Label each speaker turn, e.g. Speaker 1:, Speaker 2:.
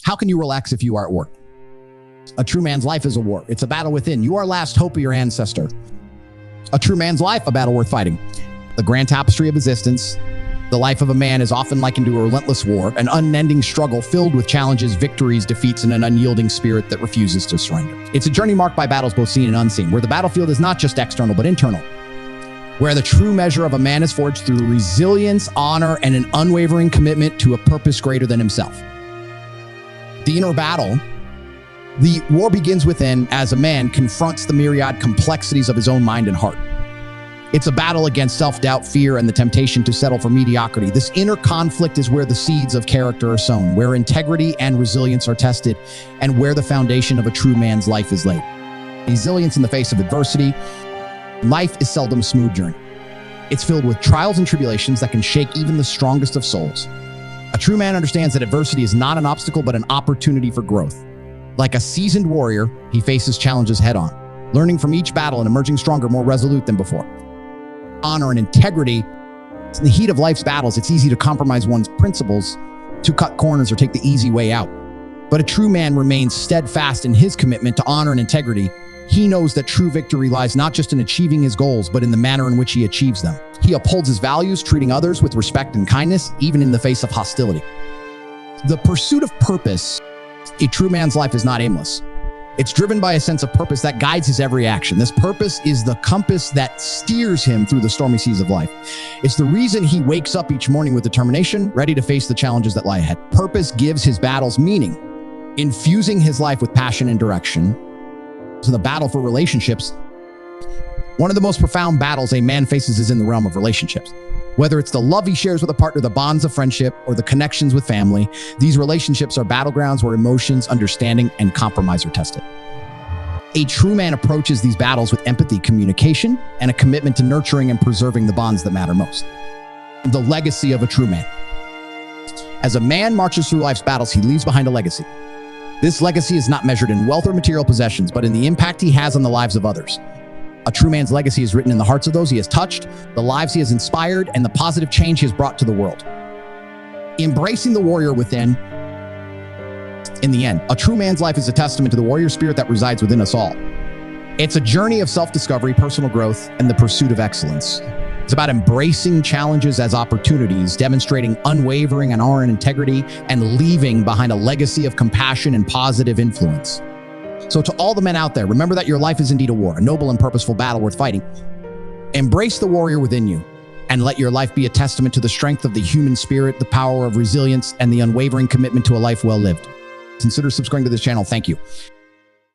Speaker 1: How can you relax if you are at war? A true man's life is a war. It's a battle within. You are last hope of your ancestor. A true man's life, a battle worth fighting. The grand tapestry of existence. The life of a man is often likened to a relentless war, an unending struggle filled with challenges, victories, defeats, and an unyielding spirit that refuses to surrender. It's a journey marked by battles both seen and unseen, where the battlefield is not just external, but internal. Where the true measure of a man is forged through resilience, honor, and an unwavering commitment to a purpose greater than himself. The inner battle. The war begins within as a man confronts the myriad complexities of his own mind and heart. It's a battle against self-doubt, fear, and the temptation to settle for mediocrity. This inner conflict is where the seeds of character are sown, where integrity and resilience are tested, and where the foundation of a true man's life is laid. Resilience in the face of adversity. Life is seldom a smooth journey. It's filled with trials and tribulations that can shake even the strongest of souls. A true man understands that adversity is not an obstacle, but an opportunity for growth. Like a seasoned warrior, he faces challenges head-on, learning from each battle and emerging stronger, more resolute than before. Honor and integrity. In the heat of life's battles, it's easy to compromise one's principles, to cut corners or take the easy way out. But a true man remains steadfast in his commitment to honor and integrity. He knows that true victory lies not just in achieving his goals, but in the manner in which he achieves them. He upholds his values, treating others with respect and kindness, even in the face of hostility. The pursuit of purpose. A true man's life is not aimless. It's driven by a sense of purpose that guides his every action. This purpose is the compass that steers him through the stormy seas of life. It's the reason he wakes up each morning with determination, ready to face the challenges that lie ahead. Purpose gives his battles meaning, infusing his life with passion and direction. So the battle for relationships. One of the most profound battles a man faces is in the realm of relationships. Whether it's the love he shares with a partner, the bonds of friendship, or the connections with family, these relationships are battlegrounds where emotions, understanding, and compromise are tested. A true man approaches these battles with empathy, communication, and a commitment to nurturing and preserving the bonds that matter most. The legacy of a true man. As a man marches through life's battles, he leaves behind a legacy. This legacy is not measured in wealth or material possessions, but in the impact he has on the lives of others. A true man's legacy is written in the hearts of those he has touched, the lives he has inspired, and the positive change he has brought to the world. Embracing the warrior within. In the end, a true man's life is a testament to the warrior spirit that resides within us all. It's a journey of self-discovery, personal growth, and the pursuit of excellence. It's about embracing challenges as opportunities, demonstrating unwavering and honor and integrity, and leaving behind a legacy of compassion and positive influence. So to all the men out there, remember that your life is indeed a war, a noble and purposeful battle worth fighting. Embrace the warrior within you, and let your life be a testament to the strength of the human spirit, the power of resilience, and the unwavering commitment to a life well lived. Consider subscribing to this channel. Thank you.